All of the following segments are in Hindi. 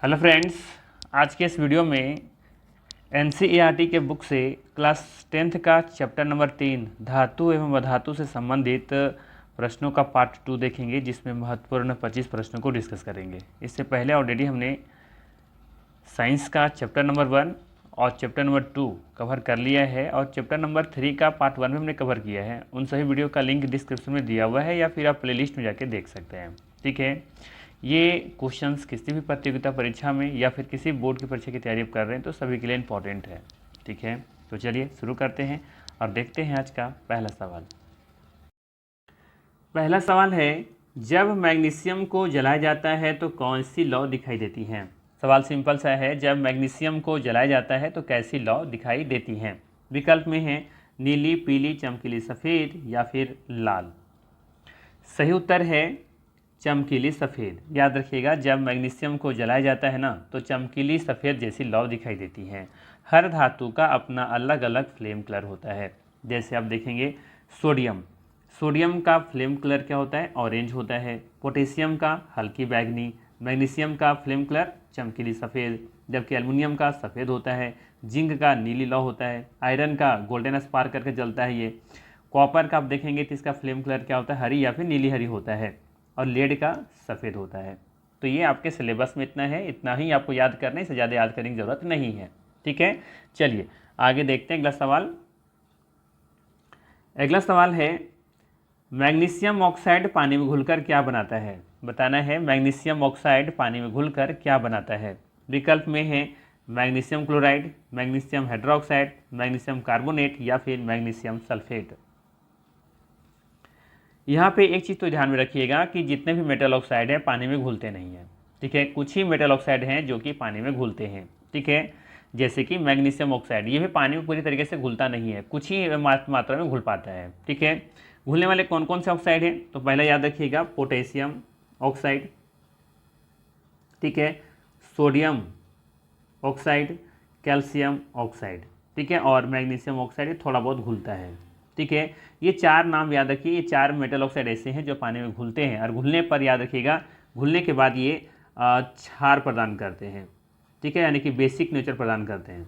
हेलो फ्रेंड्स, आज के इस वीडियो में एनसीईआरटी के बुक से क्लास 10th का चैप्टर नंबर 3 धातु एवं अधातु से संबंधित प्रश्नों का पार्ट 2 देखेंगे, जिसमें महत्वपूर्ण 25 प्रश्नों को डिस्कस करेंगे। इससे पहले ऑलरेडी हमने साइंस का चैप्टर नंबर 1 और चैप्टर नंबर 2 कवर कर लिया है और चैप्टर नंबर 3 का पार्ट 1 भी हमने कवर किया है। उन सभी वीडियो का लिंक डिस्क्रिप्शन में दिया हुआ है या फिर आप प्लेलिस्ट में जाके देख सकते हैं। ठीक है, ये क्वेश्चंस किसी भी प्रतियोगिता परीक्षा में या फिर किसी बोर्ड की परीक्षा की तैयारी कर रहे हैं तो सभी के लिए इंपॉर्टेंट है। ठीक है, तो चलिए शुरू करते हैं और देखते हैं आज का पहला सवाल। पहला सवाल है, जब मैग्नीशियम को जलाया जाता है तो कौन सी लौ दिखाई देती हैं। सवाल सिंपल सा है, जब मैग्नीशियम को जलाया जाता है तो कैसी लौ दिखाई देती हैं। विकल्प में है नीली, पीली, चमकीली, सफ़ेद या फिर लाल। सही उत्तर है चमकीली सफ़ेद। याद रखिएगा, जब मैग्नीशियम को जलाया जाता है ना तो चमकीली सफ़ेद जैसी लौ दिखाई देती है। हर धातु का अपना अलग अलग फ्लेम कलर होता है। जैसे आप देखेंगे सोडियम का फ्लेम कलर क्या होता है, ऑरेंज होता है। पोटेशियम का हल्की बैगनी। मैग्नीशियम का फ्लेम कलर चमकीली सफ़ेद, जबकि एल्युमिनियम का सफ़ेद होता है। जिंक का नीली लौ होता है। आयरन का गोल्डन स्पार्क करके जलता है ये। कॉपर का आप देखेंगे तो इसका फ्लेम कलर क्या होता है, हरी या फिर नीली हरी होता है। और लेड का सफ़ेद होता है। तो ये आपके सिलेबस में इतना है, इतना ही आपको याद करना है, इससे ज़्यादा याद करने की ज़रूरत नहीं है। ठीक है, चलिए आगे देखते हैं अगला सवाल। अगला सवाल है, मैग्नीशियम ऑक्साइड पानी में घुलकर क्या बनाता है। बताना है मैग्नीशियम ऑक्साइड पानी में घुलकर क्या बनाता है। विकल्प में है magnesium chloride, magnesium hydroxide, magnesium carbonate या फिर मैग्नीशियम सल्फेट। यहाँ पे एक चीज़ तो ध्यान में रखिएगा कि जितने भी मेटल ऑक्साइड हैं पानी में घुलते नहीं हैं। ठीक है, कुछ ही मेटल ऑक्साइड हैं जो कि पानी में घुलते हैं। ठीक है, जैसे कि मैग्नीशियम ऑक्साइड, ये भी पानी में पूरी तरीके से घुलता नहीं है, कुछ ही मात्रा में घुल पाता है। ठीक है, घुलने वाले कौन कौन से ऑक्साइड हैं, तो पहला याद रखिएगा पोटेशियम ऑक्साइड। ठीक है, सोडियम ऑक्साइड, कैल्शियम ऑक्साइड। ठीक है, और मैग्नीशियम ऑक्साइड थोड़ा बहुत घुलता है। ठीक है, ये चार नाम याद रखिए। ये चार मेटल ऑक्साइड ऐसे हैं जो पानी में घुलते हैं और घुलने पर याद रखिएगा, घुलने के बाद ये क्षार प्रदान करते हैं। ठीक है, यानी कि बेसिक नेचर प्रदान करते हैं।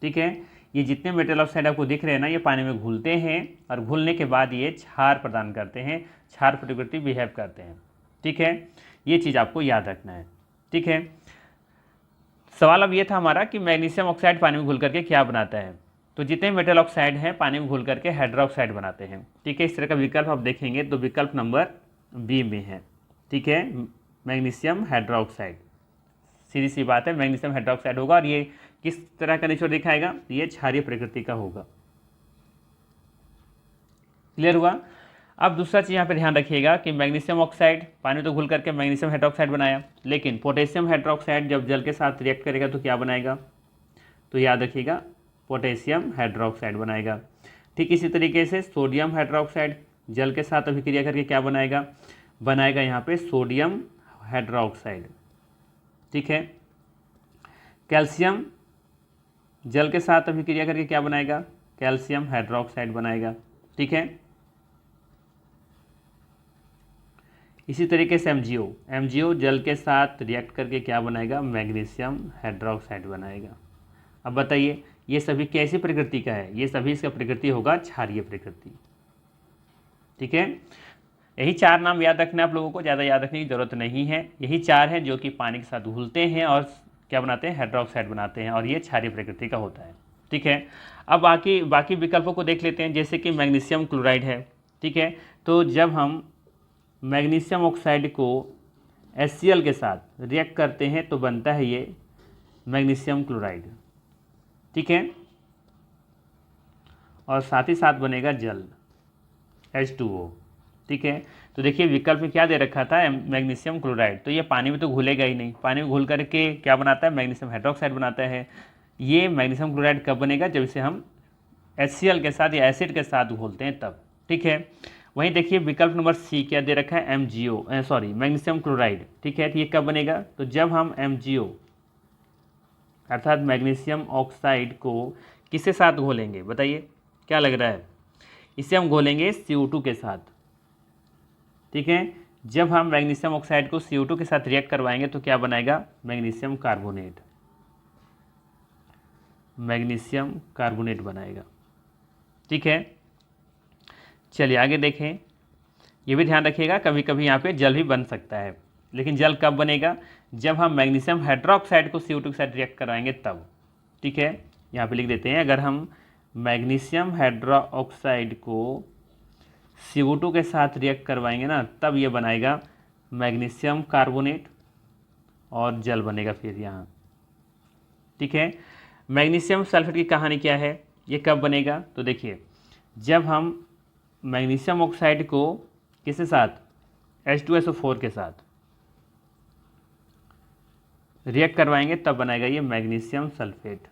ठीक है, ये जितने मेटल ऑक्साइड आपको दिख रहे हैं ना, ये पानी में घुलते हैं और घुलने के बाद ये क्षार प्रदान करते हैं, क्षार प्रकृति बिहेव करते हैं। ठीक है, ये चीज़ आपको याद रखना है। ठीक है, सवाल अब ये था हमारा कि मैग्नीशियम ऑक्साइड पानी में घुल करके क्या बनाता है। तो जितने मेटल ऑक्साइड हैं पानी में घुल करके हाइड्रोक्साइड बनाते हैं। ठीक है, इस तरह का विकल्प आप देखेंगे तो विकल्प नंबर बी में है। ठीक है, मैग्नीशियम हाइड्रोक्साइड। सीधी सी बात है, मैग्नीशियम हाइड्रोक्साइड होगा और ये किस तरह का नेचर दिखाएगा, ये क्षारीय प्रकृति का होगा। क्लियर हुआ। अब दूसरा चीज़ यहाँ पे ध्यान रखिएगा कि मैग्नीशियम ऑक्साइड पानी तो घुल करके मैग्नीशियम हाइड्रोक्साइड बनाया, लेकिन पोटेशियम हाइड्रोक्साइड जब जल के साथ रिएक्ट करेगा तो क्या बनाएगा, तो याद रखिएगा पोटेशियम हाइड्रोक्साइड बनाएगा। ठीक इसी तरीके से सोडियम हाइड्रोक्साइड जल के साथ अभिक्रिया करके क्या बनाएगा यहाँ पे सोडियम हाइड्रोक्साइड। ठीक है, कैल्शियम जल के साथ अभिक्रिया करके क्या बनाएगा, कैल्शियम हाइड्रोक्साइड बनाएगा। ठीक है, इसी तरीके से एमजीओ जल के साथ रिएक्ट करके क्या बनाएगा, मैग्नीशियम हाइड्रोक्साइड बनाएगा। अब बताइए ये सभी कैसी प्रकृति का है, ये सभी इसका प्रकृति होगा क्षारीय प्रकृति। ठीक है, यही चार नाम याद रखना है आप लोगों को, ज़्यादा याद रखने की जरूरत नहीं है। यही चार हैं जो कि पानी के साथ घुलते हैं और क्या बनाते हैं, हाइड्रोक्साइड बनाते हैं, और ये क्षारीय प्रकृति का होता है। ठीक है, अब बाकी विकल्पों को देख लेते हैं। जैसे कि मैग्नीशियम क्लोराइड है। ठीक है, तो जब हम मैग्नीशियम ऑक्साइड को HCl के साथ रिएक्ट करते हैं तो बनता है ये मैग्नीशियम क्लोराइड। ठीक है, और साथ ही साथ बनेगा जल H2O। ठीक है, तो देखिए विकल्प में क्या दे रखा था, मैग्नीशियम क्लोराइड, तो ये पानी में तो घुलेगा ही नहीं, पानी में घुल करके क्या बनाता है, मैग्नीशियम हाइड्रोक्साइड बनाता है। ये मैग्नीशियम क्लोराइड कब बनेगा, जब इसे हम HCl के साथ या एसिड के साथ घोलते हैं तब। ठीक है, वहीं देखिए विकल्प नंबर सी क्या दे रखा है, मैग्नीशियम क्लोराइड। ठीक है, तो ये कब बनेगा, तो जब हम MgO अर्थात मैग्नीशियम ऑक्साइड को किसके साथ घोलेंगे, बताइए क्या लग रहा है, इसे हम घोलेंगे CO2 के साथ। ठीक है, जब हम मैग्नीशियम ऑक्साइड को CO2 के साथ रिएक्ट करवाएंगे तो क्या बनाएगा, मैग्नीशियम कार्बोनेट, मैग्नीशियम कार्बोनेट बनाएगा। ठीक है, चलिए आगे देखें। ये भी ध्यान रखिएगा, कभी कभी यहाँ पे जल भी बन सकता है, लेकिन जल कब बनेगा, जब हम मैग्नीशियम हाइड्रोक्साइड को CO2 के साथ रिएक्ट कराएंगे तब। ठीक है, यहाँ पे लिख देते हैं, अगर हम मैग्नीशियम हाइड्रोक्साइड को CO2 के साथ रिएक्ट करवाएंगे ना, तब ये बनाएगा मैग्नीशियम कार्बोनेट और जल बनेगा फिर यहाँ। ठीक है, मैग्नीशियम सल्फेट की कहानी क्या है, ये कब बनेगा, तो देखिए जब हम मैग्नीशियम ऑक्साइड को किसके साथ, H2SO4 के साथ रिएक्ट करवाएंगे तब बनाएगा ये मैग्नीशियम सल्फेट।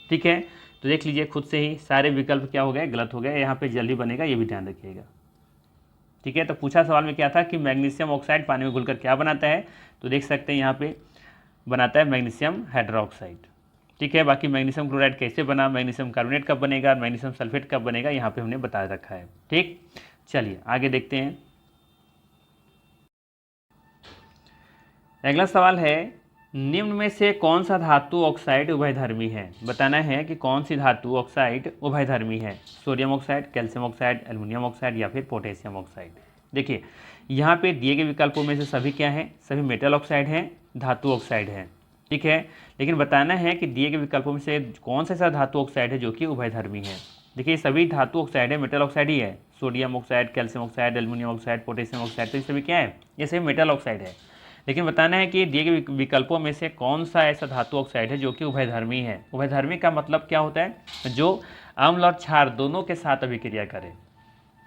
ठीक है, तो देख लीजिए खुद से ही सारे विकल्प क्या हो गए, गलत हो गए, यहाँ पे जल्दी बनेगा, ये भी ध्यान रखिएगा। ठीक है, तो पूछा सवाल में क्या था कि मैग्नीशियम ऑक्साइड पानी में घुलकर क्या बनाता है, तो देख सकते हैं यहाँ पे बनाता है मैग्नीशियम हाइड्रोक्साइड। ठीक है, बाकी मैग्नीशियम क्लोराइड कैसे बना, मैग्नीशियम कार्बोनेट कब बनेगा, मैग्नीशियम सल्फेट कब बनेगा, यहाँ पे हमने बता रखा है। ठीक, चलिए आगे देखते हैं। अगला सवाल है, निम्न में से कौन सा धातु ऑक्साइड उभयधर्मी है, बताना है कि कौन सी धातु ऑक्साइड उभयधर्मी है, sodium oxide, calcium oxide, aluminium oxide या फिर पोटेशियम ऑक्साइड। देखिए यहाँ पे दिए गए विकल्पों में से सभी क्या हैं, सभी मेटल ऑक्साइड हैं, धातु ऑक्साइड है। ठीक है, लेकिन बताना है कि दिए गए विकल्पों में से कौन सा ऐसा धातु ऑक्साइड है जो कि उभयधर्मी है। देखिए सभी धातु ऑक्साइड है, मेटल ऑक्साइड ही है, sodium oxide, calcium oxide, aluminium oxide, potassium oxide, तो ये सभी क्या है, ये सभी मेटल ऑक्साइड है। लेकिन बताना है कि दिए गए विकल्पों में से कौन सा ऐसा धातु ऑक्साइड है जो कि उभयधर्मी है। उभयधर्मी का मतलब क्या होता है, जो अम्ल और क्षार दोनों के साथ अभिक्रिया करे।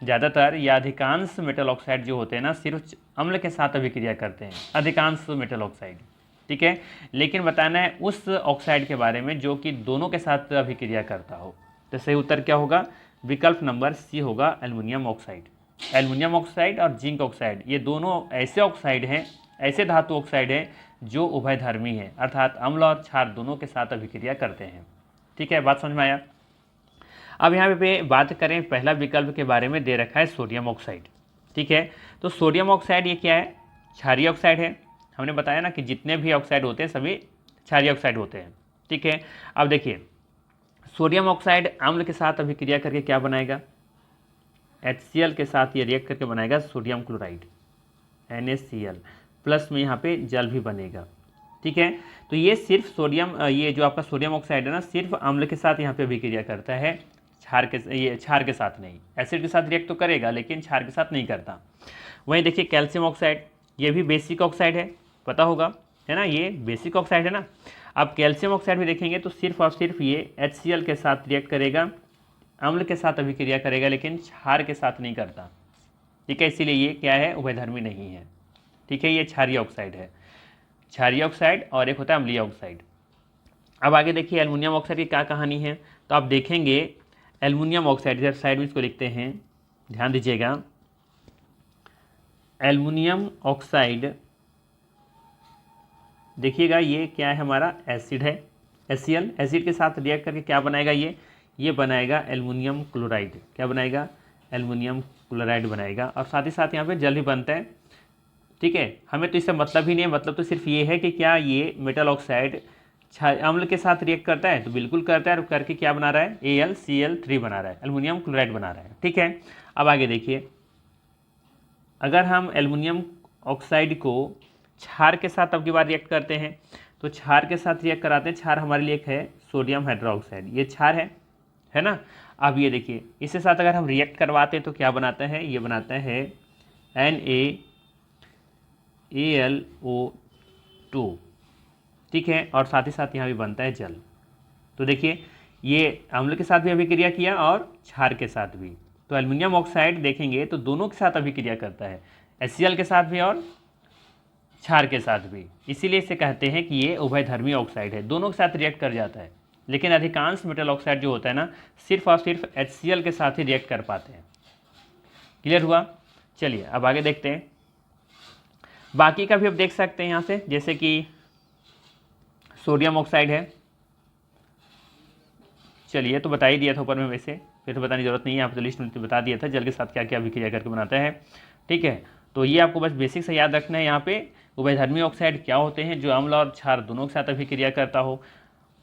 ज़्यादातर या अधिकांश मेटल ऑक्साइड जो होते हैं ना, सिर्फ अम्ल के साथ अभिक्रिया करते हैं, अधिकांश मेटल ऑक्साइड। ठीक है, लेकिन बताना है उस ऑक्साइड के बारे में जो कि दोनों के साथ अभिक्रिया करता हो। तो सही उत्तर क्या होगा, विकल्प नंबर सी होगा, एल्युमिनियम ऑक्साइड। एल्युमिनियम ऑक्साइड और जिंक ऑक्साइड ये दोनों ऐसे ऑक्साइड हैं, ऐसे धातु ऑक्साइड हैं जो उभयधर्मी हैं, अर्थात अम्ल और क्षार दोनों के साथ अभिक्रिया करते हैं। ठीक है, बात समझ में आया। अब यहाँ पे बात करें पहला विकल्प के बारे में, दे रखा है सोडियम ऑक्साइड। ठीक है, तो सोडियम ऑक्साइड ये क्या है, क्षारीय ऑक्साइड है। हमने बताया ना कि जितने भी ऑक्साइड होते हैं सभी क्षारीय ऑक्साइड होते हैं। ठीक है, अब देखिए सोडियम ऑक्साइड अम्ल के साथ अभिक्रिया करके क्या बनाएगा, HCl के साथ ये रिएक्ट करके बनाएगा सोडियम क्लोराइड, NaCl, प्लस में यहाँ पे जल भी बनेगा। ठीक है, तो ये सिर्फ सोडियम, ये जो आपका सोडियम ऑक्साइड है ना, सिर्फ अम्ल के साथ यहाँ पे अभिक्रिया करता है, क्षार के साथ नहीं। एसिड के साथ रिएक्ट तो करेगा लेकिन क्षार के साथ नहीं करता। वहीं देखिए कैल्शियम ऑक्साइड, ये भी बेसिक ऑक्साइड है, पता होगा है ना, ये बेसिक ऑक्साइड है ना। अब कैल्शियम ऑक्साइड भी देखेंगे तो सिर्फ और सिर्फ ये HCl के साथ रिएक्ट करेगा, अम्ल के साथ अभिक्रिया करेगा, लेकिन क्षार के साथ नहीं करता। ठीक है, इसीलिए ये क्या है, उभयधर्मी नहीं है। ठीक है, ये क्षारीय ऑक्साइड है, क्षारीय ऑक्साइड, और एक होता है अम्लीय ऑक्साइड। अब आगे देखिए एल्युमिनियम ऑक्साइड की क्या कहानी है, तो आप देखेंगे एल्युमिनियम ऑक्साइड, इधर साइड में इसको लिखते हैं, ध्यान दीजिएगा। एल्युमिनियम ऑक्साइड देखिएगा ये क्या है, हमारा एसिड है, HCl, एसिड के साथ रिएक्ट करके क्या बनाएगा, ये बनाएगा एल्युमिनियम क्लोराइड। क्या बनाएगा, एल्युमिनियम क्लोराइड बनाएगा, और साथ ही साथ यहाँ पे जल भी बनता है। ठीक है, हमें तो इससे मतलब ही नहीं है, मतलब तो सिर्फ ये है कि क्या ये मेटल ऑक्साइड अम्ल के साथ रिएक्ट करता है, तो बिल्कुल करता है, और करके क्या बना रहा है, AlCl3 बना रहा है, एल्युमिनियम क्लोराइड बना रहा है। ठीक है, अब आगे देखिए, अगर हम एल्युमिनियम ऑक्साइड को क्षार के साथ अब की बार रिएक्ट करते हैं, तो क्षार के साथ रिएक्ट कराते हैं, क्षार हमारे लिए एक है सोडियम हाइड्रोक्साइड, ये क्षार है ना। अब ये देखिए इसके साथ अगर हम रिएक्ट करवाते हैं तो क्या बनाता है, ये बनाता है NaAlO2। ठीक है, और साथ ही साथ यहाँ भी बनता है जल। तो देखिए ये अम्ल के साथ भी अभिक्रिया किया और क्षार के साथ भी, तो एल्युमिनियम ऑक्साइड देखेंगे तो दोनों के साथ अभिक्रिया करता है, HCl के साथ भी और क्षार के साथ भी, इसीलिए इसे कहते हैं कि ये उभयधर्मी ऑक्साइड है, दोनों के साथ रिएक्ट कर जाता है। लेकिन अधिकांश मेटल ऑक्साइड जो होता है ना, सिर्फ और सिर्फ HCl के साथ ही रिएक्ट कर पाते हैं। क्लियर हुआ, चलिए अब आगे देखते हैं। बाकी का भी अब देख सकते हैं यहाँ से, जैसे कि सोडियम ऑक्साइड है, चलिए तो बता ही दिया था ऊपर में, वैसे फिर तो बताने की जरूरत नहीं है, यहाँ पर तो लिस्ट में बता दिया था जल के साथ क्या क्या अभिक्रिया करके बनाता है। ठीक है, तो ये आपको बस बेसिक से याद रखना है। यहाँ पे उभयधर्मी ऑक्साइड क्या होते हैं, जो अम्ल और क्षार दोनों के साथ अभिक्रिया करता हो।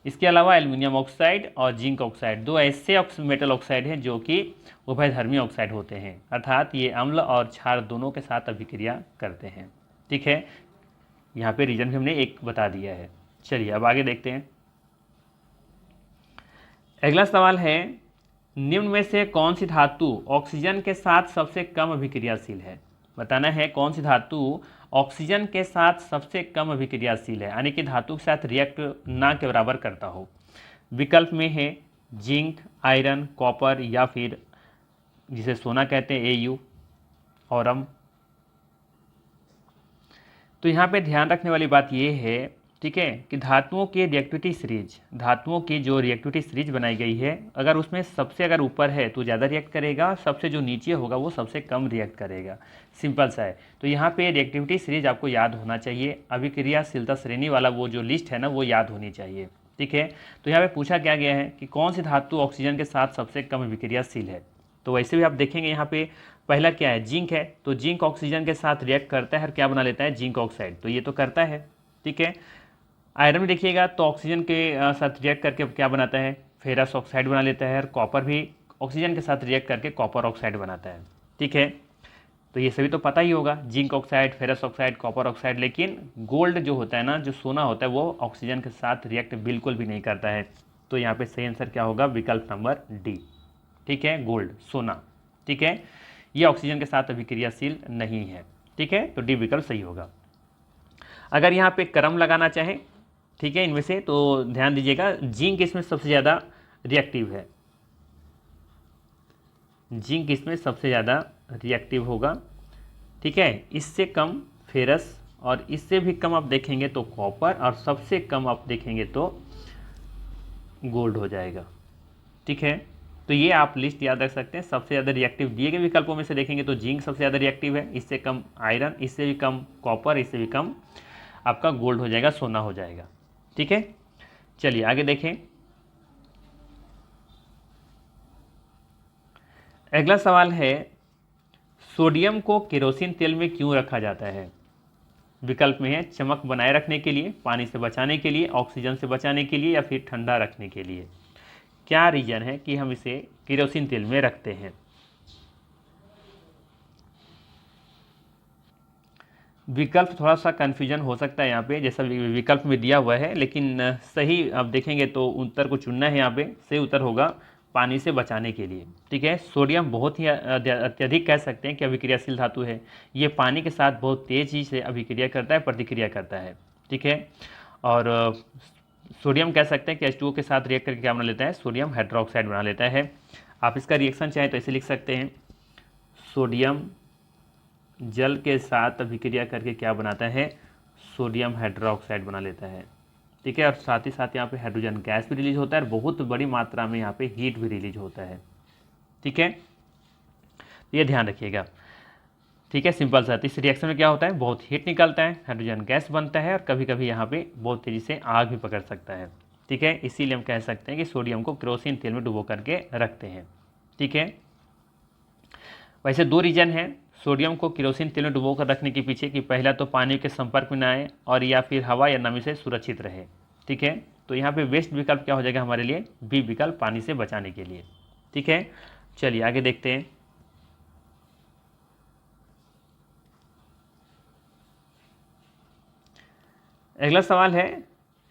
इसके अलावा एल्युमिनियम ऑक्साइड और जिंक ऑक्साइड दो ऐसे मेटल ऑक्साइड हैं जो कि उभयधर्मी ऑक्साइड होते हैं, अर्थात ये अम्ल और क्षार दोनों के साथ अभिक्रिया करते हैं। ठीक है, यहाँ पे रीजन भी हमने एक बता दिया है। चलिए अब आगे देखते हैं। अगला सवाल है, निम्न में से कौन सी धातु ऑक्सीजन के साथ सबसे कम अभिक्रियाशील है। बताना है कौन सी धातु ऑक्सीजन के साथ सबसे कम अभिक्रियाशील है, यानी कि धातु के साथ रिएक्ट ना के बराबर करता हो। विकल्प में है जिंक, आयरन, कॉपर या फिर जिसे सोना कहते हैं Au, औरम। तो यहाँ पे ध्यान रखने वाली बात ये है, ठीक है, कि धातुओं की रिएक्टिविटी सीरीज, धातुओं की जो रिएक्टिविटी सीरीज बनाई गई है, अगर उसमें सबसे अगर ऊपर है तो ज़्यादा रिएक्ट करेगा, सबसे जो नीचे होगा वो सबसे कम रिएक्ट करेगा। सिंपल सा है। तो यहाँ पे रिएक्टिविटी सीरीज आपको याद होना चाहिए, अभिक्रियाशीलता श्रेणी वाला वो जो लिस्ट है ना वो याद होनी चाहिए। ठीक है, तो यहाँ पे पूछा क्या गया है कि कौन सी धातु ऑक्सीजन के साथ सबसे कम अभिक्रियाशील है। तो वैसे भी आप देखेंगे यहाँ पे पहला क्या है, जिंक है। तो जिंक ऑक्सीजन के साथ रिएक्ट करता है और क्या बना लेता है, जिंक ऑक्साइड। तो ये तो करता है। ठीक है, आयरन में देखिएगा तो ऑक्सीजन के साथ रिएक्ट करके क्या बनाता है, फेरस ऑक्साइड बना लेता है, और कॉपर भी ऑक्सीजन के साथ रिएक्ट करके कॉपर ऑक्साइड बनाता है। ठीक है, तो ये सभी तो पता ही होगा, zinc oxide, ferrous oxide, copper oxide. लेकिन गोल्ड जो होता है ना, जो सोना होता है, वो ऑक्सीजन के साथ रिएक्ट बिल्कुल भी नहीं करता है। तो यहाँ पे सही आंसर क्या होगा, विकल्प नंबर डी। ठीक है, गोल्ड, सोना। ठीक है, ये ऑक्सीजन के साथ अभिक्रियाशील नहीं है। ठीक है, तो डी विकल्प सही होगा। अगर यहाँ पे क्रम लगाना चाहे, ठीक है, इनमें से, तो ध्यान दीजिएगा, जिंक इसमें सबसे ज़्यादा रिएक्टिव है, जिंक इसमें सबसे ज़्यादा रिएक्टिव होगा। ठीक है, इससे कम फेरस, और इससे भी कम आप देखेंगे तो कॉपर, और सबसे कम आप देखेंगे तो गोल्ड हो जाएगा। ठीक है, तो ये आप लिस्ट याद रख सकते हैं। सबसे ज़्यादा रिएक्टिव दिए गए विकल्पों में से देखेंगे तो जिंक सबसे ज़्यादा रिएक्टिव है, इससे कम आयरन, इससे भी कम कॉपर, इससे भी कम आपका गोल्ड हो जाएगा, सोना हो जाएगा। ठीक है, चलिए आगे देखें। अगला सवाल है, सोडियम को केरोसिन तेल में क्यों रखा जाता है। विकल्प में है चमक बनाए रखने के लिए, पानी से बचाने के लिए, ऑक्सीजन से बचाने के लिए, या फिर ठंडा रखने के लिए। क्या रीजन है कि हम इसे केरोसिन तेल में रखते हैं। विकल्प थोड़ा सा कन्फ्यूजन हो सकता है यहाँ पे, जैसा विकल्प में दिया हुआ है, लेकिन सही आप देखेंगे तो उत्तर को चुनना है। यहाँ पे सही उत्तर होगा पानी से बचाने के लिए। ठीक है, सोडियम बहुत ही अत्यधिक कह सकते हैं कि अभिक्रियाशील धातु है। ये पानी के साथ बहुत तेजी से अभिक्रिया करता है, प्रतिक्रिया करता है। ठीक है, और सोडियम कह सकते हैं कि H2O के साथ रिएक्ट करके क्या बना लेता है, सोडियम हाइड्रोक्साइड बना लेता है। आप इसका रिएक्शन चाहें तो ऐसे लिख सकते हैं, सोडियम जल के साथ अभिक्रिया करके क्या बनाता है, सोडियम हाइड्रोक्साइड बना लेता है। ठीक है, और साथ ही साथ यहाँ पे हाइड्रोजन गैस भी रिलीज होता है, और बहुत बड़ी मात्रा में यहाँ पे हीट भी रिलीज होता है। ठीक है, ये ध्यान रखिएगा। ठीक है, सिंपल सा। इस रिएक्शन में क्या होता है, बहुत हीट निकलता है, हाइड्रोजन गैस बनता है, और कभी कभी यहाँ पे बहुत तेज़ी से आग भी पकड़ सकता है। ठीक है, इसीलिए हम कह सकते हैं कि सोडियम को केरोसिन तेल में डुबो करके रखते हैं। ठीक है, वैसे दो रीजन है सोडियम को केरोसिन तेल में डुबो कर रखने के पीछे, कि पहला तो पानी के संपर्क में ना आए, और या फिर हवा या नमी से सुरक्षित रहे। ठीक है, तो यहाँ पे बेस्ट विकल्प क्या हो जाएगा हमारे लिए, बी विकल्प, पानी से बचाने के लिए। ठीक है, चलिए आगे देखते हैं। अगला सवाल है,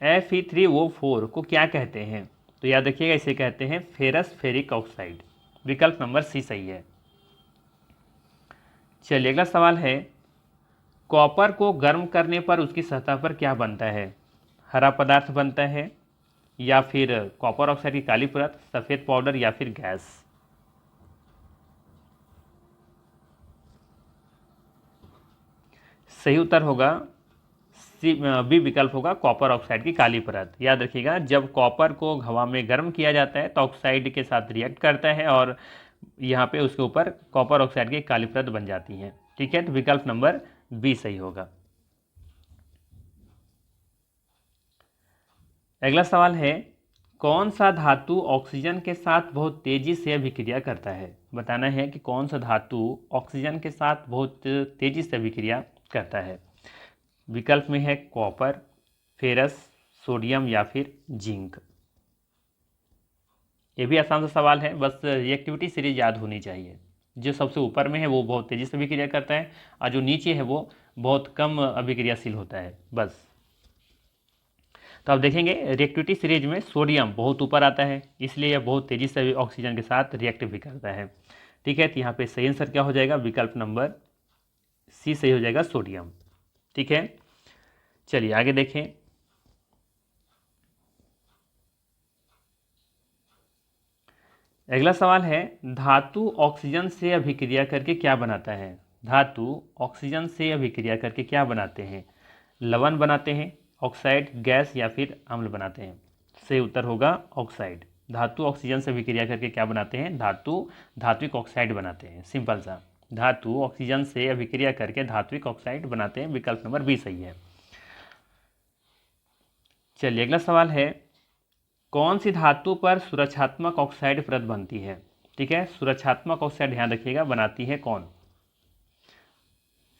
Fe3O4 को क्या कहते हैं। तो याद रखिएगा, इसे कहते हैं फेरस फेरिक ऑक्साइड। विकल्प नंबर सी सही है। चलिए अगला सवाल है, कॉपर को गर्म करने पर उसकी सतह पर क्या बनता है, हरा पदार्थ बनता है, या फिर कॉपर ऑक्साइड की काली परत, सफ़ेद पाउडर, या फिर गैस। सही उत्तर होगा बी विकल्प होगा, कॉपर ऑक्साइड की काली परत। याद रखिएगा, जब कॉपर को हवा में गर्म किया जाता है तो ऑक्साइड के साथ रिएक्ट करता है, और यहाँ पे उसके ऊपर कॉपर ऑक्साइड की काली परत बन जाती है। ठीक है, तो विकल्प नंबर बी सही होगा। अगला सवाल है, कौन सा धातु ऑक्सीजन के साथ बहुत तेजी से अभिक्रिया करता है? बताना है कि कौन सा धातु ऑक्सीजन के साथ बहुत तेजी से अभिक्रिया करता है। विकल्प में है कॉपर, फेरस, सोडियम या फिर जिंक। ये भी आसान सा सवाल है, बस रिएक्टिविटी सीरीज याद होनी चाहिए। जो सबसे ऊपर में है वो बहुत तेजी से अभिक्रिया करता है और जो नीचे है वो बहुत कम अभिक्रियाशील होता है, बस। तो आप देखेंगे रिएक्टिविटी सीरीज में सोडियम बहुत ऊपर आता है, इसलिए यह बहुत तेजी से ऑक्सीजन के साथ रिएक्ट भी करता है। ठीक है, तो यहाँ पे सही आंसर क्या हो जाएगा? विकल्प नंबर सी सही हो जाएगा, सोडियम। ठीक है, चलिए आगे देखें। अगला सवाल है, धातु ऑक्सीजन से अभिक्रिया करके क्या बनाता है? धातु ऑक्सीजन से अभिक्रिया करके क्या बनाते हैं? लवण बनाते हैं, ऑक्साइड, गैस या फिर अम्ल बनाते हैं? सही उत्तर होगा ऑक्साइड। धातु ऑक्सीजन से अभिक्रिया करके क्या बनाते हैं? धात्विक ऑक्साइड बनाते हैं, सिंपल सा। धातु ऑक्सीजन से अभिक्रिया करके धात्विक ऑक्साइड बनाते हैं, विकल्प नंबर बी सही है। चलिए अगला सवाल है, कौन सी धातु पर सुरक्षात्मक ऑक्साइड परत बनती है? ठीक है, सुरक्षात्मक ऑक्साइड ध्यान रखिएगा, बनाती है कौन?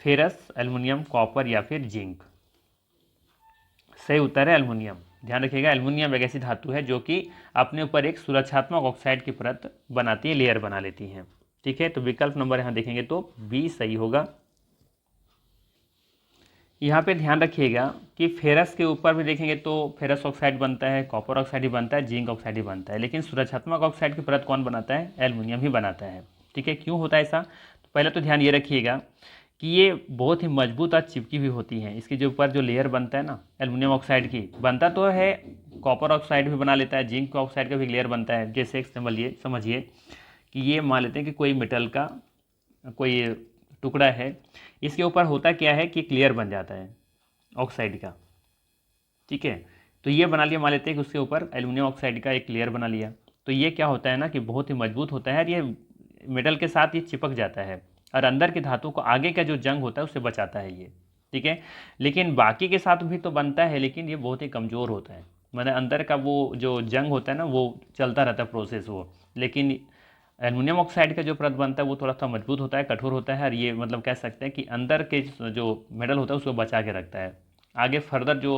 फेरस, एल्युमिनियम, कॉपर या फिर जिंक? सही उत्तर है एल्युमिनियम। ध्यान रखिएगा, एल्युमिनियम एक ऐसी धातु है जो कि अपने ऊपर एक सुरक्षात्मक ऑक्साइड की परत बनाती है, लेयर बना लेती है। ठीक है, तो विकल्प नंबर यहाँ देखेंगे तो बी सही होगा। यहाँ पे ध्यान रखिएगा कि फेरस के ऊपर भी देखेंगे तो फेरस ऑक्साइड बनता है, कॉपर ऑक्साइड ही बनता है, जिंक ऑक्साइड ही बनता है, लेकिन सुरक्षात्मक ऑक्साइड की परत कौन बनाता है? एल्युमिनियम ही बनाता है। ठीक है, क्यों होता है ऐसा? तो पहले तो ध्यान ये रखिएगा कि ये बहुत ही मजबूत और चिपकी हुई होती हैं। इसके जो ऊपर जो लेयर बनता है ना एल्युमिनियम ऑक्साइड की, बनता तो है, कॉपर ऑक्साइड भी बना लेता है, जिंक ऑक्साइड का भी लेयर बनता है। जैसे समझिए कि ये मान लेते हैं कि कोई मेटल का कोई टुकड़ा है, इसके ऊपर होता क्या है कि एक लेयर बन जाता है ऑक्साइड का। ठीक है, तो ये बना लिया, मान लेते हैं कि उसके ऊपर एल्युमिनियम ऑक्साइड का एक लेयर बना लिया, तो ये क्या होता है ना कि बहुत ही मजबूत होता है और ये मेटल के साथ ये चिपक जाता है और अंदर की धातु को आगे का जो जंग होता है उससे बचाता है ये। ठीक है, लेकिन बाकी के साथ भी तो बनता है, लेकिन ये बहुत ही कमज़ोर होता है, मैंने अंदर का वो जो जंग होता है ना वो चलता रहता है प्रोसेस वो, लेकिन एल्युमिनियम ऑक्साइड का जो परत बनता है वो थोड़ा सा मजबूत होता है, कठोर होता है और ये मतलब कह सकते हैं कि अंदर के जो मेटल होता है उसको बचा के रखता है, आगे फर्दर जो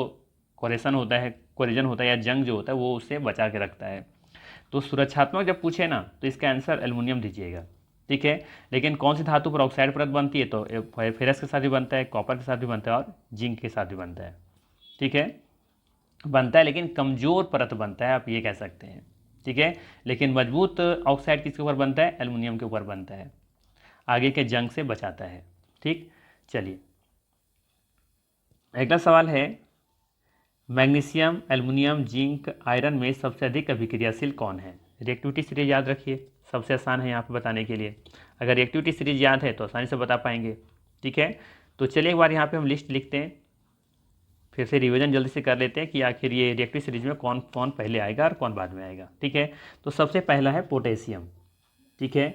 कोरिजन होता है या जंग जो होता है वो उससे बचा के रखता है। तो सुरक्षात्मक जब पूछे ना तो इसका आंसर एल्युमिनियम दीजिएगा। ठीक है, लेकिन कौन सी धातु पर ऑक्साइड परत बनती है? तो फेरस के साथ भी बनता है, कॉपर के साथ भी बनता है और जिंक के साथ भी बनता है। ठीक है, बनता है लेकिन कमज़ोर परत बनता है, आप ये कह सकते हैं। ठीक है, लेकिन मजबूत ऑक्साइड किसके ऊपर बनता है? एल्युमिनियम के ऊपर बनता है, आगे के जंग से बचाता है। ठीक, चलिए अगला सवाल है, मैग्नीशियम, एल्युमिनियम, जिंक, आयरन में सबसे अधिक अभिक्रियाशील कौन है? रिएक्टिविटी सीरीज याद रखिए, सबसे आसान है यहाँ पे बताने के लिए। अगर रिएक्टिविटी सीरीज याद है तो आसानी से बता पाएंगे। ठीक है, तो चलिए एक बार यहाँ पे हम लिस्ट लिखते हैं, फिर से रिवीजन जल्दी से कर लेते हैं कि आखिर ये रिएक्टिव सीरीज में कौन कौन पहले आएगा और कौन बाद में आएगा। ठीक है, तो सबसे पहला है पोटेशियम। ठीक है,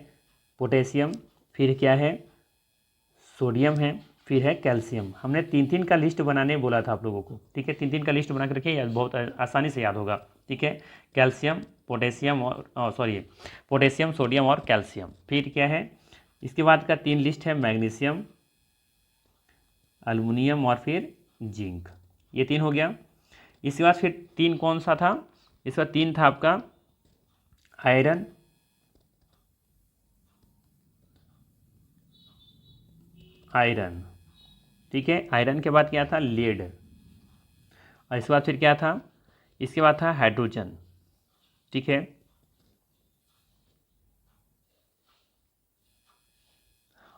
पोटेशियम, फिर क्या है? सोडियम है, फिर है कैल्शियम। हमने 3-3 का लिस्ट बनाने बोला था आप लोगों को। ठीक है, 3-3 का लिस्ट बना के रखिए, बहुत आसानी से याद होगा। ठीक है, कैल्शियम, पोटेशियम और पोटेशियम, सोडियम और कैल्शियम। फिर क्या है? इसके बाद का 3 लिस्ट है मैग्नीशियम, एल्युमिनियम और फिर जिंक। ये 3 हो गया। इसके बाद फिर 3 कौन सा था? इसका 3 था आपका आयरन, ठीक है, आयरन के बाद क्या था? लेड, और इसके बाद फिर क्या था? इसके बाद था हाइड्रोजन। ठीक है,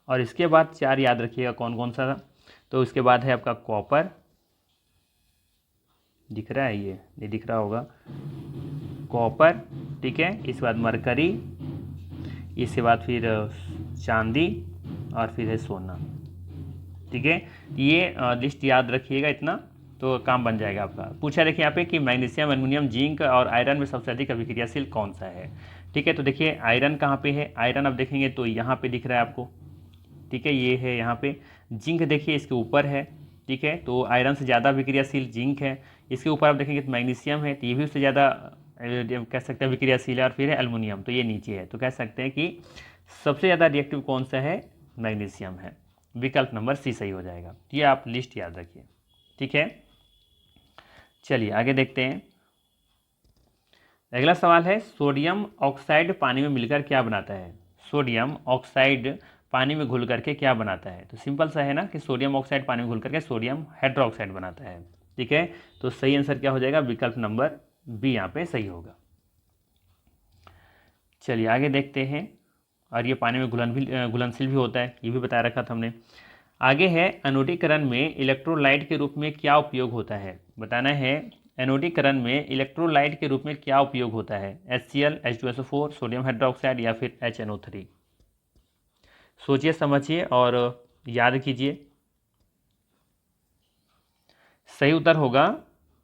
और इसके बाद 4 याद रखिएगा कौन कौन सा था। तो इसके बाद है आपका कॉपर, दिख रहा है, ये नहीं दिख रहा होगा, कॉपर। ठीक है, इसके बाद मरकरी, इसके बाद फिर चांदी और फिर है सोना। ठीक है, ये लिस्ट याद रखिएगा, इतना तो काम बन जाएगा आपका। पूछा देखिए यहाँ पे कि मैग्नीशियम, एल्युमिनियम, जिंक और आयरन में सबसे अधिक अभिक्रियाशील कौन सा है? ठीक है, तो देखिए आयरन कहाँ पे है? आयरन आप देखेंगे तो यहाँ पे दिख रहा है आपको। ठीक है, ये है यहाँ पे। जिंक देखिए इसके ऊपर है। ठीक है, तो आयरन से ज़्यादा अभिक्रियाशील जिंक है। इसके ऊपर आप देखेंगे तो मैग्नीशियम है, तो ये भी उससे ज़्यादा कह सकते हैं विक्रियाशील है, और फिर है एल्युमिनियम, तो ये नीचे है। तो कह सकते हैं कि सबसे ज़्यादा रिएक्टिव कौन सा है, मैग्नीशियम है। विकल्प नंबर सी सही हो जाएगा। ये आप लिस्ट याद रखिए, ठीक है। चलिए आगे देखते हैं। अगला सवाल है, सोडियम ऑक्साइड पानी में मिलकर क्या बनाता है। सोडियम ऑक्साइड पानी में घुल करके क्या बनाता है। तो सिंपल सा है ना कि सोडियम ऑक्साइड पानी में घुल करके सोडियम हाइड्रोक्साइड बनाता है, ठीक है। तो सही आंसर क्या हो जाएगा, विकल्प नंबर बी यहाँ पे सही होगा। चलिए आगे देखते हैं। और ये पानी में घुलनशील भी होता है, ये भी बता रखा था हमने। आगे है, अनोडीकरण में इलेक्ट्रोलाइट के रूप में क्या उपयोग होता है। बताना है, एनोडीकरण में इलेक्ट्रोलाइट के रूप में क्या उपयोग होता है। HCl, H2SO4, सोडियम हाइड्रोक्साइड या फिर HNO3। सोचिए समझिए और याद कीजिए। सही उत्तर होगा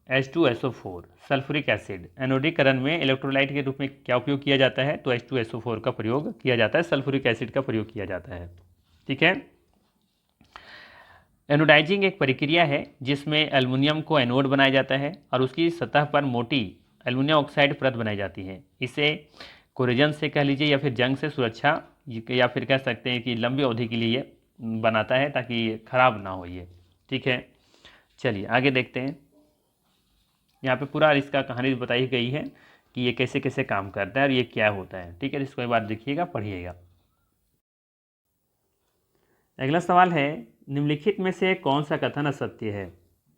H2SO4, सल्फ्यूरिक एसिड। एनोडीकरण में इलेक्ट्रोलाइट के रूप में क्या उपयोग किया जाता है, तो H2SO4 का प्रयोग किया जाता है, सल्फ्यूरिक एसिड का प्रयोग किया जाता है, ठीक है। एनोडाइजिंग एक प्रक्रिया है जिसमें एल्युमिनियम को एनोड बनाया जाता है और उसकी सतह पर मोटी एल्युमिनियम ऑक्साइड परत बनाई जाती है। इसे कोरेजन से कह लीजिए या फिर जंग से सुरक्षा, या फिर कह सकते हैं कि लंबी अवधि के लिए बनाता है ताकि खराब ना हो ये, ठीक है। चलिए आगे देखते हैं। यहाँ पे पूरा इसका कहानी बताई गई है कि ये कैसे कैसे काम करता है और ये क्या होता है, ठीक है। इसको एक बार देखिएगा, पढ़िएगा। अगला सवाल है, निम्नलिखित में से कौन सा कथन असत्य है।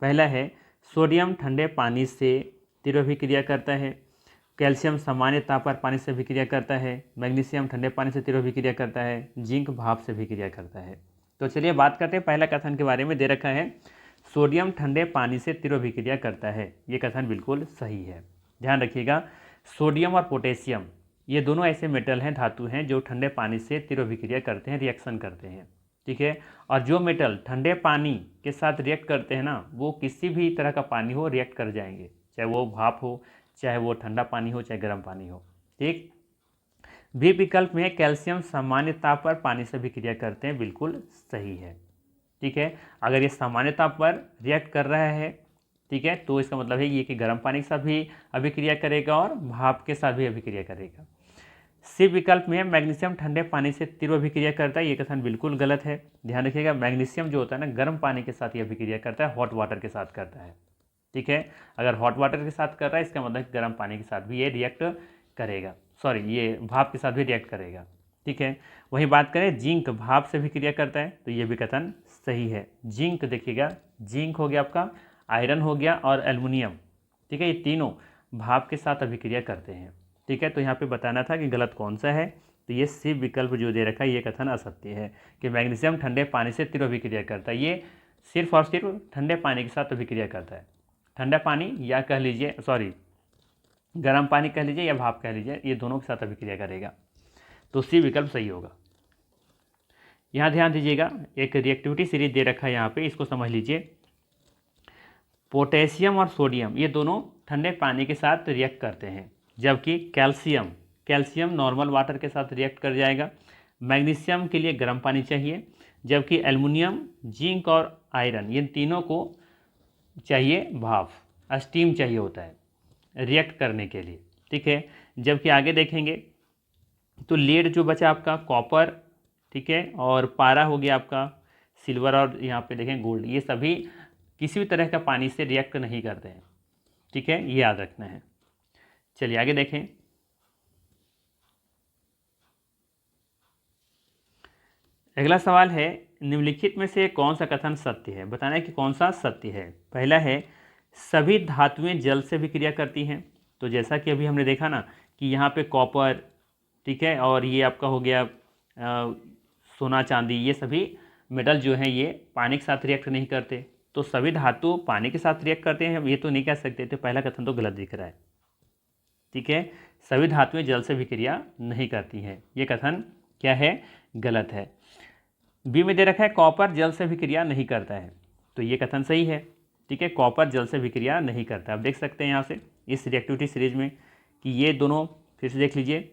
पहला है, सोडियम ठंडे पानी से तीव्र अभिक्रिया करता है। कैल्शियम सामान्य ताप पर पानी से अभिक्रिया करता है। मैग्नीशियम ठंडे पानी से तीव्र अभिक्रिया करता है। जिंक भाप से अभिक्रिया करता है। तो चलिए बात करते हैं पहला कथन के बारे में। दे रखा है, सोडियम ठंडे पानी से तीव्र अभिक्रिया करता है। ये कथन बिल्कुल सही है। ध्यान रखिएगा, सोडियम और पोटेशियम ये दोनों ऐसे मेटल हैं, धातु हैं, जो ठंडे पानी से तीव्र अभिक्रिया करते हैं, रिएक्शन करते हैं, ठीक है। और जो मेटल ठंडे पानी के साथ रिएक्ट करते हैं ना, वो किसी भी तरह का पानी हो रिएक्ट कर जाएंगे, चाहे वो भाप हो, चाहे वो ठंडा पानी हो, चाहे गर्म पानी हो, ठीक। बी विकल्प में कैल्शियम सामान्य ताप पर पानी से अभिक्रिया करते हैं, बिल्कुल सही है, ठीक है। अगर ये सामान्य ताप पर रिएक्ट कर रहा है, ठीक है, तो इसका मतलब है ये कि गर्म पानी के साथ भी अभिक्रिया करेगा और भाप के साथ भी अभिक्रिया करेगा। सी विकल्प में मैग्नीशियम ठंडे पानी से तीव्र अभिक्रिया करता है। ये कथन बिल्कुल गलत है। ध्यान रखिएगा, मैग्नीशियम जो होता है ना, गर्म पानी के साथ ये अभिक्रिया करता है, हॉट वाटर के साथ करता है, ठीक है। अगर हॉट वाटर के साथ कर रहा है, इसका मतलब गर्म पानी के साथ भी ये रिएक्ट करेगा, सॉरी ये भाप के साथ भी रिएक्ट करेगा, ठीक है। वही बात करें, जिंक भाप से अभिक्रिया करता है, तो ये भी कथन सही है। जिंक देखिएगा, जिंक हो गया आपका, आयरन हो गया और एल्युमिनियम, ठीक है, ये तीनों भाप के साथ अभिक्रिया करते हैं, ठीक है। तो यहाँ पे बताना था कि गलत कौन सा है। तो ये सी विकल्प जो दे रखा है, ये कथन असत्य है कि मैग्नीशियम ठंडे पानी से तीव्र अभिक्रिया करता है। ये सिर्फ और सिर्फ ठंडे पानी के साथ अभिक्रिया करता है। ठंडा पानी या कह लीजिए, सॉरी गर्म पानी कह लीजिए या भाप कह लीजिए, ये दोनों के साथ अभिक्रिया करेगा। तो सी विकल्प सही होगा। यहाँ ध्यान दीजिएगा, एक रिएक्टिविटी सीरीज दे रखा है यहाँ पे, इसको समझ लीजिए। पोटेशियम और सोडियम ये दोनों ठंडे पानी के साथ रिएक्ट करते हैं, जबकि कैल्शियम नॉर्मल वाटर के साथ रिएक्ट कर जाएगा। मैग्नीशियम के लिए गर्म पानी चाहिए, जबकि एल्युमिनियम, जिंक और आयरन ये तीनों को चाहिए भाप, स्टीम चाहिए होता है रिएक्ट करने के लिए, ठीक है। जबकि आगे देखेंगे तो लीड जो बचा आपका, कॉपर, ठीक है, और पारा हो गया आपका, सिल्वर, और यहाँ पे देखें गोल्ड, ये सभी किसी भी तरह का पानी से रिएक्ट नहीं करते हैं, ठीक है, ये याद रखना है। चलिए आगे देखें। अगला सवाल है, निम्नलिखित में से कौन सा कथन सत्य है। बताना है कि कौन सा सत्य है। पहला है, सभी धातुएं जल से अभिक्रिया करती हैं। तो जैसा कि अभी हमने देखा ना कि यहाँ पे कॉपर, ठीक है, और ये आपका हो गया सोना चांदी, ये सभी मेटल जो हैं ये पानी के साथ रिएक्ट नहीं करते। तो सभी धातु पानी के साथ रिएक्ट करते हैं, हम ये तो नहीं कह सकते। तो पहला कथन तो गलत दिख रहा है, ठीक है। सभी धातुएं जल से अभिक्रिया नहीं करती हैं, ये कथन क्या है, गलत है। बी में दे रखा है, कॉपर जल से अभिक्रिया नहीं करता है। तो ये कथन सही है, ठीक है, कॉपर जल से अभिक्रिया नहीं करता। आप देख सकते हैं यहाँ से इस रिएक्टिविटी सीरीज में कि ये दोनों, फिर से देख लीजिए,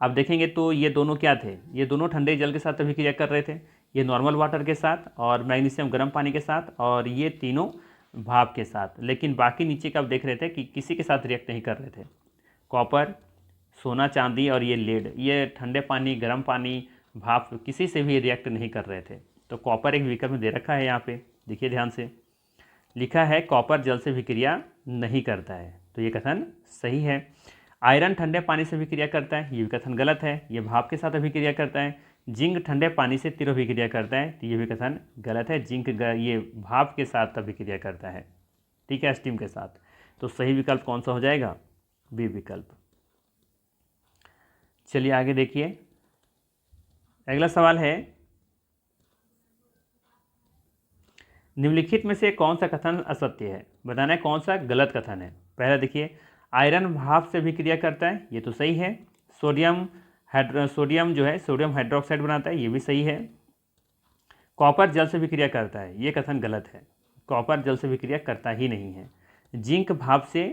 आप देखेंगे तो ये दोनों क्या थे, ये दोनों ठंडे जल के साथ अभिक्रिया कर रहे थे, ये नॉर्मल वाटर के साथ, और मैग्नीशियम गर्म पानी के साथ, और ये तीनों भाप के साथ, लेकिन बाकी नीचे का आप देख रहे थे कि किसी के साथ रिएक्ट नहीं कर रहे थे। कॉपर, सोना चांदी और ये लेड, ये ठंडे पानी, गर्म पानी, भाप किसी से भी रिएक्ट नहीं कर रहे थे। तो कॉपर एक विकल्प में दे रखा है यहाँ पे, देखिए ध्यान से लिखा है कॉपर जल से विक्रिया नहीं करता है, तो ये कथन सही है। आयरन ठंडे पानी से विक्रिया करता है, ये भी कथन गलत है, ये भाप के साथ अभिक्रिया करता है। जिंक ठंडे पानी से तीव्र अभिक्रिया करता है, तो ये भी कथन गलत है, जिंक ये भाप के साथ अभिक्रिया करता है, ठीक है, स्टीम के साथ। तो सही विकल्प कौन सा हो जाएगा? बी विकल्प। चलिए आगे देखिए, अगला सवाल है, निम्नलिखित में से कौन सा कथन असत्य है? बताना है कौन सा गलत कथन है। पहला देखिए, आयरन भाप से अभिक्रिया करता है, ये तो सही है। सोडियम जो है सोडियम हाइड्रोक्साइड बनाता है, ये भी सही है। कॉपर जल से विक्रिया करता है, ये कथन गलत है, कॉपर जल से विक्रिया करता ही नहीं है। जिंक भाप से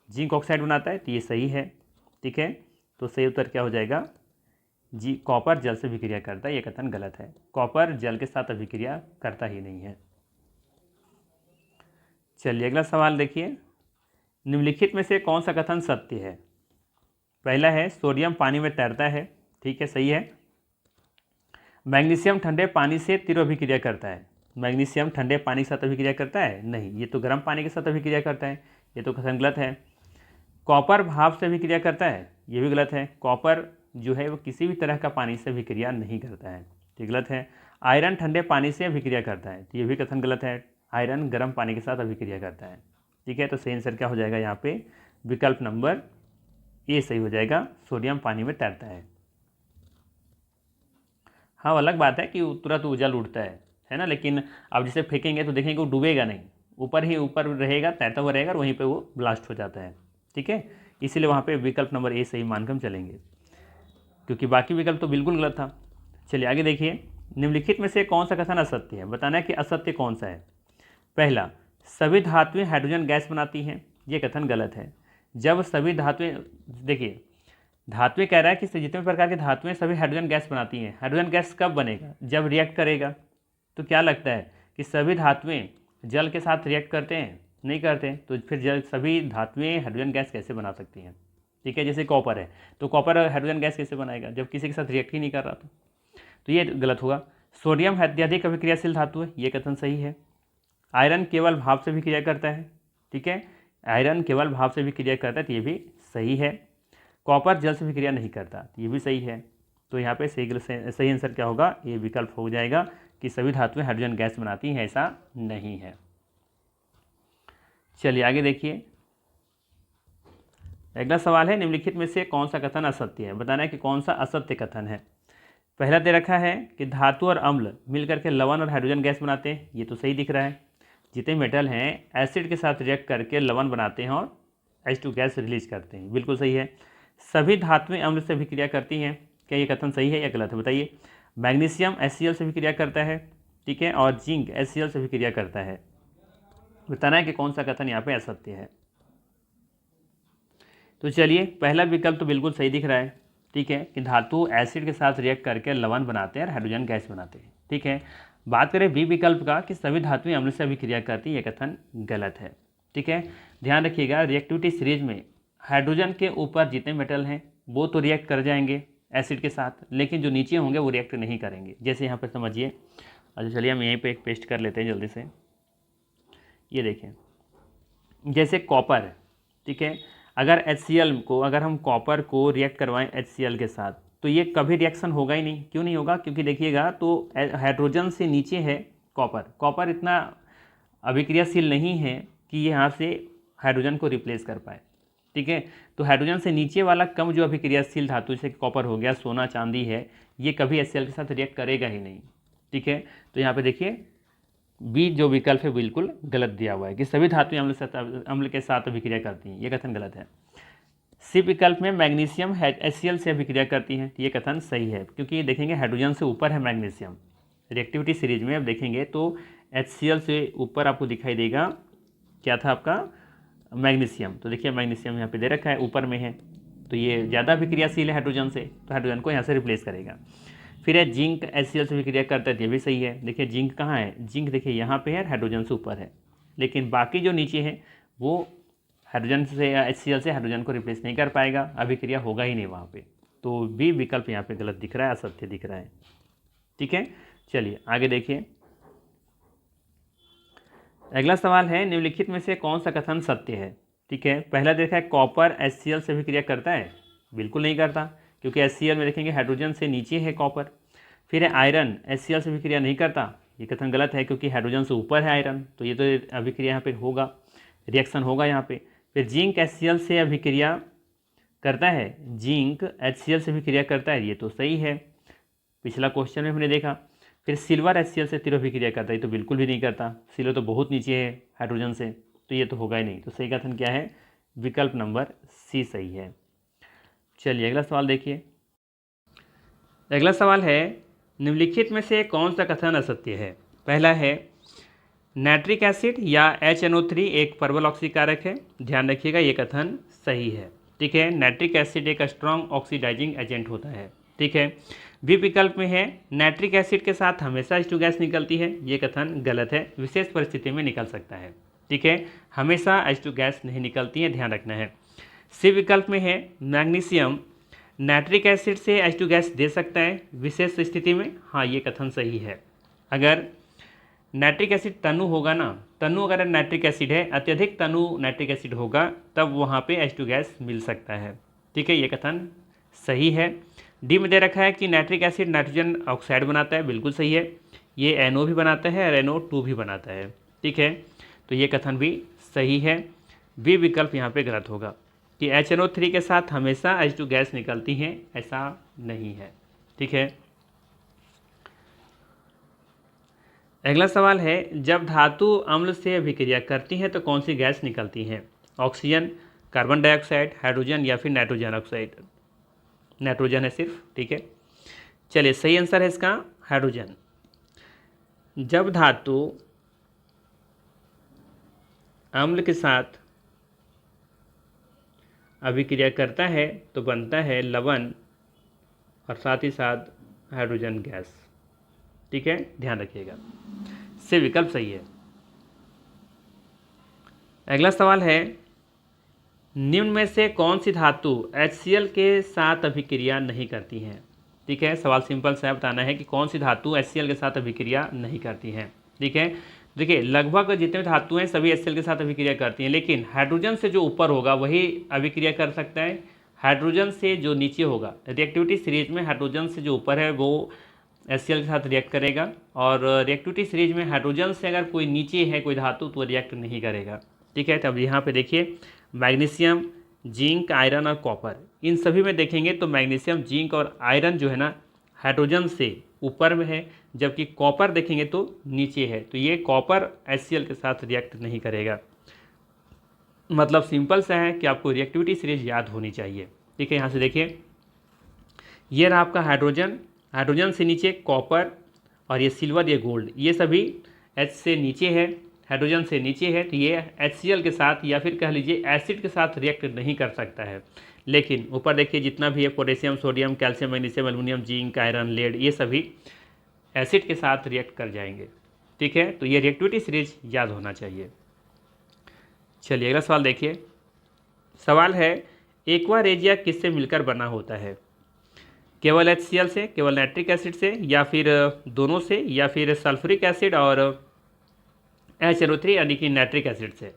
जिंक ऑक्साइड बनाता है, तो ये सही है, ठीक है। तो सही उत्तर क्या हो जाएगा? जी, कॉपर जल से विक्रिया करता है, ये कथन गलत है, कॉपर जल के साथ अभिक्रिया करता ही नहीं है। चलिए अगला सवाल देखिए, निम्नलिखित में से कौन सा कथन सत्य है? पहला है सोडियम पानी में तैरता है, ठीक है, सही है। मैग्नीशियम ठंडे पानी से तीव्र अभिक्रिया करता है, मैग्नीशियम ठंडे पानी के साथ अभिक्रिया करता है? नहीं, ये तो गर्म पानी के साथ अभिक्रिया करता है, ये तो कथन गलत है। कॉपर भाप से अभिक्रिया करता है, ये भी गलत है, कॉपर जो है वो किसी भी तरह का पानी से अभिक्रिया नहीं करता है, ये गलत है। आयरन ठंडे पानी से अभिक्रिया करता है, तो ये भी कथन गलत है, आयरन गर्म पानी के साथ अभिक्रिया करता है, ठीक है। तो सही आंसर क्या हो जाएगा यहाँ पे? विकल्प नंबर ए सही हो जाएगा, सोडियम पानी में तैरता है। हाँ, अलग बात है कि तुरंत जल उठता है ना, लेकिन अब जिसे फेंकेंगे तो देखेंगे वो डूबेगा नहीं, ऊपर ही ऊपर रहेगा, तैरता हुआ रहेगा और वहीं पे वो ब्लास्ट हो जाता है, ठीक है। इसीलिए वहाँ पे विकल्प नंबर ए सही मानकर हम चलेंगे, क्योंकि बाकी विकल्प तो बिल्कुल गलत था। चलिए आगे देखिए, निम्नलिखित में से कौन सा कथन असत्य है? बताना है कि असत्य कौन सा है। पहला, सभी धातुएं हाइड्रोजन गैस बनाती हैं, ये कथन गलत है। जब सभी धातुएं, देखिए धातुएं कह रहा है कि जितने प्रकार की धातुएं सभी हाइड्रोजन गैस बनाती हैं, हाइड्रोजन गैस कब बनेगा? जब रिएक्ट करेगा। तो क्या लगता है कि सभी धातुएं जल के साथ रिएक्ट करते हैं? नहीं करते, तो फिर सभी धातुएं हाइड्रोजन गैस कैसे बना सकती हैं? ठीक है, जैसे कॉपर है, तो कॉपर हाइड्रोजन गैस कैसे बनाएगा जब किसी के साथ रिएक्ट ही नहीं कर रहा था? तो ये गलत होगा। सोडियम अत्यधिक अभिक्रियाशील धातु है, ये कथन सही है। आयरन केवल भाप से भी क्रिया करता है, ठीक है, आयरन केवल भाप से भी क्रिया करता है, तो ये भी सही है। कॉपर जल से भी क्रिया नहीं करता, तो ये भी सही है। तो यहाँ पे सही आंसर क्या होगा? ये विकल्प हो जाएगा कि सभी धातुएं हाइड्रोजन गैस बनाती हैं, ऐसा नहीं है। चलिए आगे देखिए, अगला सवाल है, निम्नलिखित में से कौन सा कथन असत्य है? बताना है कि कौन सा असत्य कथन है। पहला दे रखा है कि धातु और अम्ल मिलकर के लवण और हाइड्रोजन गैस बनाते हैं, ये तो सही दिख रहा है। जितने मेटल हैं एसिड के साथ रिएक्ट करके लवण बनाते हैं और H2 गैस रिलीज करते हैं, बिल्कुल सही है। सभी धातुएं अम्ल से अभिक्रिया करती हैं, क्या ये कथन सही है या गलत है? बताइए। मैग्नीशियम HCl से अभिक्रिया करता है, ठीक है, और जिंक HCl से अभिक्रिया करता है। बताना है कि कौन सा कथन यहाँ पे असत्य है। तो चलिए, पहला विकल्प तो बिल्कुल सही दिख रहा है, ठीक है, कि धातु एसिड के साथ रिएक्ट करके लवण बनाते हैं और हाइड्रोजन गैस बनाते हैं, ठीक है। बात करें बी विकल्प का कि सभी धातुएं अम्ल से अभिक्रिया करती है, यह कथन गलत है, ठीक है। ध्यान रखिएगा, रिएक्टिविटी सीरीज में हाइड्रोजन के ऊपर जितने मेटल हैं वो तो रिएक्ट कर जाएंगे एसिड के साथ, लेकिन जो नीचे होंगे वो रिएक्ट नहीं करेंगे। जैसे यहाँ पर समझिए, अच्छा चलिए हम यहीं पर एक पेस्ट कर लेते हैं जल्दी से। ये देखें, जैसे कॉपर है, ठीक है, अगर HCl को, अगर हम कॉपर को रिएक्ट करवाएं HCl के साथ, तो ये कभी रिएक्शन होगा ही नहीं। क्यों नहीं होगा? क्योंकि देखिएगा तो हाइड्रोजन से नीचे है कॉपर इतना अभिक्रियाशील नहीं है कि ये यहाँ से हाइड्रोजन को रिप्लेस कर पाए, ठीक है। तो हाइड्रोजन से नीचे वाला कम जो अभिक्रियाशील धातु, जैसे कॉपर हो गया, सोना चांदी है, ये कभी HCl के साथ रिएक्ट करेगा ही नहीं, ठीक है। तो यहाँ पर देखिए बी जो विकल्प है बिल्कुल गलत दिया हुआ है कि सभी धातुएं अम्ल के साथ अभिक्रिया करती हैं, ये कथन गलत है। सी विकल्प में मैग्नीशियम HCl से अभिक्रिया करती हैं, ये कथन सही है, क्योंकि देखेंगे हाइड्रोजन से ऊपर है मैग्नीशियम। रिएक्टिविटी सीरीज में अब देखेंगे तो HCl से ऊपर आपको दिखाई देगा क्या था आपका? मैग्नीशियम। तो देखिए मैग्नीशियम यहाँ पे दे रखा है, ऊपर में है, तो ये ज़्यादा अभिक्रियाशील है हाइड्रोजन से, तो हाइड्रोजन को यहाँ से रिप्लेस करेगा। फिर है जिंक HCl से भी क्रिया करता है, ये भी सही है। देखिए जिंक कहाँ है? जिंक देखिए यहाँ पे है, हाइड्रोजन से ऊपर है, लेकिन बाकी जो नीचे है वो हाइड्रोजन से या HCl से हाइड्रोजन को रिप्लेस नहीं कर पाएगा, अभिक्रिया होगा ही नहीं वहाँ पे। तो बी विकल्प यहाँ पे गलत दिख रहा है, असत्य दिख रहा है। ठीक है, चलिए आगे देखिए। अगला सवाल है, निम्नलिखित में से कौन सा कथन सत्य है। ठीक है, पहला देखा है कॉपर HCl से अभिक्रिया करता है, बिल्कुल नहीं करता, क्योंकि HCl में देखेंगे हाइड्रोजन से नीचे है कॉपर। फिर है आयरन HCl से अभिक्रिया नहीं करता, ये कथन गलत है क्योंकि हाइड्रोजन से ऊपर है आयरन, तो ये तो अभिक्रिया यहाँ पे होगा, रिएक्शन होगा यहाँ पे। फिर जिंक HCl से अभिक्रिया करता है, जिंक HCl से अभिक्रिया करता है, ये तो सही है, पिछला क्वेश्चन में हमने देखा। फिर सिल्वर HCl से तीव्र अभिक्रिया करता है, ये तो बिल्कुल भी नहीं करता, सिल्वर तो बहुत नीचे है हाइड्रोजन से, तो ये तो होगा ही नहीं। तो सही कथन क्या है, विकल्प नंबर सी सही है। चलिए अगला सवाल देखिए। अगला सवाल है, निम्नलिखित में से कौन सा कथन असत्य है। पहला है नाइट्रिक एसिड या HNO3 एक प्रबल ऑक्सीकारक है, ध्यान रखिएगा ये कथन सही है। ठीक है, नाइट्रिक एसिड एक स्ट्रॉन्ग ऑक्सीडाइजिंग एजेंट होता है। ठीक है, बी विकल्प में है नाइट्रिक एसिड के साथ हमेशा H2 गैस निकलती है, ये कथन गलत है, विशेष परिस्थिति में निकल सकता है। ठीक है, हमेशा H2 गैस नहीं निकलती है, ध्यान रखना है। सी विकल्प में है मैग्नीशियम नाइट्रिक एसिड से H2 गैस दे सकता है विशेष स्थिति में, हाँ ये कथन सही है। अगर नाइट्रिक एसिड तनु होगा ना, तनु अगर नाइट्रिक एसिड है, अत्यधिक तनु नाइट्रिक एसिड होगा, तब वहाँ पे H2 गैस मिल सकता है। ठीक है, ये कथन सही है। डी में दे रखा है कि नाइट्रिक एसिड नाइट्रोजन ऑक्साइड बनाता है, बिल्कुल सही है, ये NO भी बनाता है और NO2 भी बनाता है। ठीक है, तो ये कथन भी सही है। बी विकल्प यहाँ पे गलत होगा कि HNO3 के साथ हमेशा H2 गैस निकलती हैं, ऐसा नहीं है। ठीक है, अगला सवाल है, जब धातु अम्ल से अभिक्रिया करती है तो कौन सी गैस निकलती है। ऑक्सीजन, कार्बन डाइऑक्साइड, हाइड्रोजन या फिर नाइट्रोजन ऑक्साइड। नाइट्रोजन है सिर्फ। ठीक है, चलिए सही आंसर है इसका हाइड्रोजन। जब धातु अम्ल के साथ अभिक्रिया करता है तो बनता है लवण और साथ ही साथ हाइड्रोजन गैस। ठीक है, ध्यान रखिएगा, से विकल्प सही है। अगला सवाल है, निम्न में से कौन सी धातु HCl के साथ अभिक्रिया नहीं करती हैं। ठीक है, सवाल सिंपल सा बताना है कि कौन सी धातु HCl के साथ अभिक्रिया नहीं करती हैं। ठीक है, देखिए लगभग जितने धातु हैं सभी HCl के साथ अभिक्रिया करती हैं, लेकिन हाइड्रोजन से जो ऊपर होगा वही अभिक्रिया कर सकता है, हाइड्रोजन से जो नीचे होगा, रिएक्टिविटी सीरीज में हाइड्रोजन से जो ऊपर है वो HCl के साथ रिएक्ट करेगा, और रिएक्टिविटी सीरीज में हाइड्रोजन से अगर कोई नीचे है कोई धातु तो रिएक्ट नहीं करेगा। ठीक है, तब यहाँ पे देखिए मैग्नीशियम, जिंक, आयरन और कॉपर, इन सभी में देखेंगे तो मैग्नीशियम, जिंक और आयरन जो है ना हाइड्रोजन से ऊपर में है, जबकि कॉपर देखेंगे तो नीचे है, तो ये कॉपर HCl के साथ रिएक्ट नहीं करेगा। मतलब सिंपल सा है कि आपको रिएक्टिविटी सीरीज याद होनी चाहिए। ठीक है, यहाँ से देखिए ये रहा आपका हाइड्रोजन, हाइड्रोजन से नीचे कॉपर, और ये सिल्वर, ये गोल्ड, ये सभी H से नीचे है, हाइड्रोजन से नीचे है, तो ये HCl के साथ या फिर कह लीजिए एसिड के साथ रिएक्ट नहीं कर सकता है। लेकिन ऊपर देखिए जितना भी है potassium, sodium, calcium, magnesium, aluminium, zinc, iron, lead, ये सभी एसिड के साथ रिएक्ट कर जाएंगे। ठीक है, तो ये रिएक्टिविटी सीरीज याद होना चाहिए। चलिए अगला सवाल देखिए। सवाल है, एक्वा रेजिया किससे मिलकर बना होता है। केवल HCl से, केवल नाइट्रिक एसिड से, या फिर दोनों से, या फिर सल्फ्यूरिक एसिड और HNO3 यानी कि नाइट्रिक एसिड से।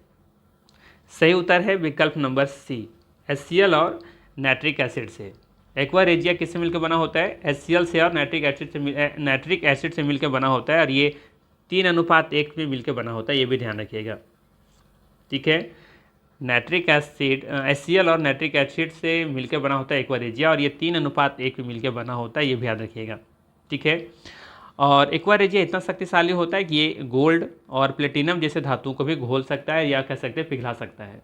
सही उत्तर है विकल्प नंबर सी, HCl और नाइट्रिक एसिड से। एक्वा रेजिया किससे मिलकर बना होता है, HCl से और नाइट्रिक एसिड से मिलकर बना होता है, और ये 3:1 में मिलकर बना होता है, ये भी ध्यान रखिएगा। ठीक है, नाइट्रिक एसिड HCl और नाइट्रिक एसिड से मिलकर बना होता है एक्वा रेजिया, और ये 3:1 में मिलकर बना होता है, ये भी याद रखिएगा। ठीक है, और एक्वा रेजिया इतना शक्तिशाली होता है कि ये गोल्ड और प्लेटिनम जैसे धातुओं को भी घोल सकता है, या कह सकते हैं पिघला सकता है।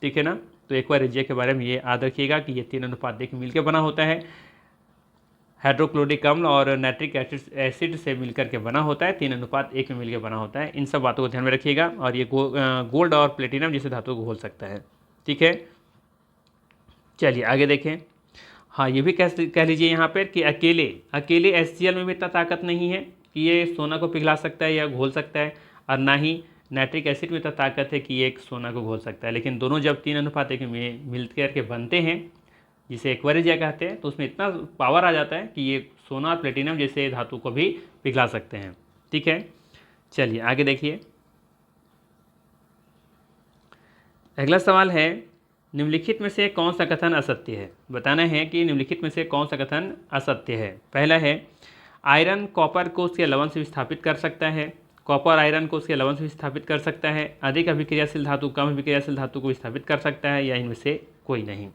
ठीक है ना, तो एक्वा रेजिया के बारे में ये याद रखिएगा कि ये 3:1 में मिलकर बना होता है, हाइड्रोक्लोरिक अम्ल और नाइट्रिक एसिड से मिलकर के बना होता है, 3:1 में मिलकर बना होता है। इन सब बातों को ध्यान में रखिएगा, और ये गोल्ड और प्लेटिनम जैसे धातुओं को घोल सकता है। ठीक है, चलिए आगे देखें। हाँ, ये भी कह लीजिए यहाँ पर कि अकेले HCl में भी इतना ताकत नहीं है कि ये सोना को पिघला सकता है या घोल सकता है, और ना ही नाइट्रिक एसिड में इतना ताकत है कि ये एक सोना को घोल सकता है, लेकिन दोनों जब 3:1 में मिल करके बनते हैं जिसे एक्वेरिया कहते हैं, तो उसमें इतना पावर आ जाता है कि ये सोना और प्लेटिनम जैसे धातु को भी पिघला सकते हैं। ठीक है, चलिए आगे देखिए। अगला सवाल है, निम्नलिखित में से कौन सा कथन असत्य है। बताना है कि निम्नलिखित में से कौन सा कथन असत्य है। पहला है, आयरन कॉपर को उसके लवण से विस्थापित कर सकता है। कॉपर आयरन को उसके लवण से विस्थापित कर सकता है। अधिक अभिक्रियाशील धातु कम अभिक्रियाशील धातु को विस्थापित कर सकता है, या इनमें से कोई नहीं।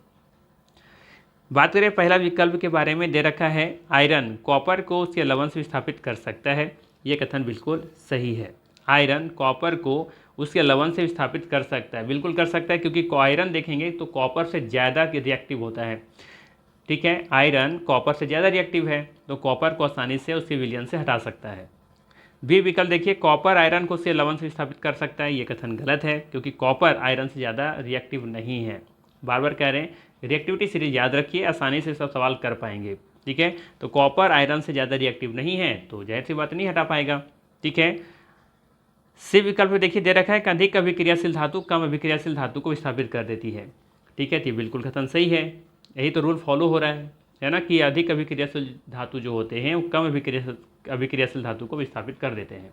बात करें पहला विकल्प के बारे में, दे रखा है आयरन कॉपर को उसके लवण से विस्थापित कर सकता है। ये कथन बिल्कुल सही है। आयरन कॉपर को उसके लवण से विस्थापित कर सकता है, बिल्कुल कर सकता है, क्योंकि आयरन देखेंगे तो कॉपर से ज़्यादा रिएक्टिव होता है। ठीक है, आयरन कॉपर से ज़्यादा रिएक्टिव है, तो कॉपर को आसानी से उसके विलयन से हटा सकता है। बी विकल्प देखिए, कॉपर आयरन को उसके लवण से विस्थापित कर सकता है। ये कथन गलत है, क्योंकि कॉपर आयरन से ज़्यादा रिएक्टिव नहीं है। बार बार कह रहे हैं, रिएक्टिविटी सीरीज याद रखिए, आसानी से सब सवाल कर पाएंगे। ठीक है, तो कॉपर आयरन से ज़्यादा रिएक्टिव नहीं है, तो जाहिर सी बात नहीं हटा पाएगा। ठीक है, सी विकल्प में देखिए दे रखा है कि अधिक अभिक्रियाशील धातु कम अभिक्रियाशील धातु को विस्थापित कर देती है। ठीक है, तो बिल्कुल कथन सही है, यही तो रूल फॉलो हो रहा है ना, कि अधिक अभिक्रियाशील धातु जो होते हैं वो कम अभिक्रियाशील धातु को विस्थापित कर देते हैं।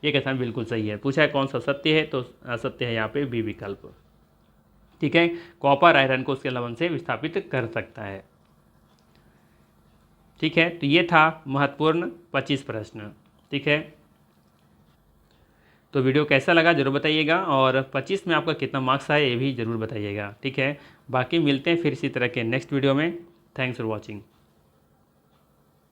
ये कथन बिल्कुल सही है। पूछा है कौन सा सत्य है, तो असत्य है यहाँ पे बी विकल्प। ठीक है, कॉपर आयरन को उसके लवण से विस्थापित कर सकता है। ठीक है, तो ये था महत्वपूर्ण 25 प्रश्न। ठीक है, तो वीडियो कैसा लगा जरूर बताइएगा, और 25 में आपका कितना मार्क्स आए ये भी ज़रूर बताइएगा। ठीक है, बाकी मिलते हैं फिर इसी तरह के नेक्स्ट वीडियो में। Thanks for watching.